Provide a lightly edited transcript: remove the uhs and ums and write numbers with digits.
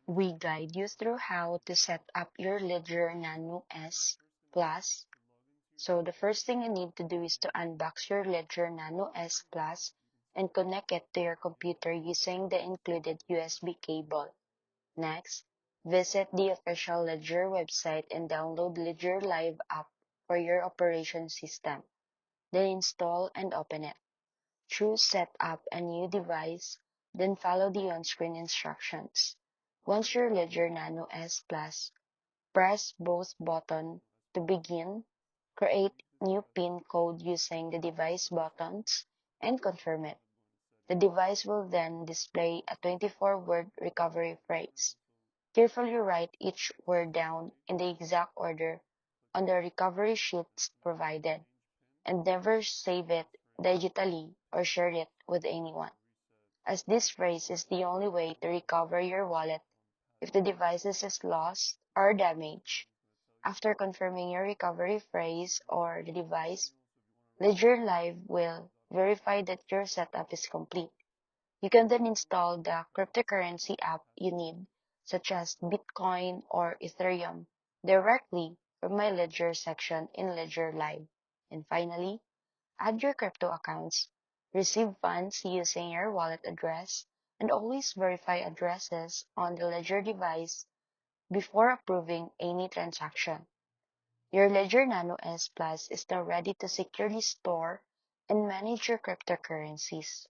We guide you through how to set up your Ledger Nano S Plus. So the first thing you need to do is to unbox your Ledger Nano S Plus and connect it to your computer using the included USB cable. Next, visit the official Ledger website and download Ledger Live app for your operation system. Then install and open it. Choose Set up a new device, then follow the on-screen instructions. Once your Ledger Nano S Plus, press both buttons to begin. Create new PIN code using the device buttons and confirm it. The device will then display a 24-word recovery phrase. Carefully write each word down in the exact order on the recovery sheets provided, and never save it digitally or share it with anyone, as this phrase is the only way to recover your wallet if the device is lost or damaged. After confirming your recovery phrase or the device, Ledger Live will verify that your setup is complete. You can then install the cryptocurrency app you need, such as Bitcoin or Ethereum, directly from my Ledger section in Ledger Live. And finally, add your crypto accounts, receive funds using your wallet address, and always verify addresses on the Ledger device before approving any transaction. Your Ledger Nano S Plus is now ready to securely store and manage your cryptocurrencies.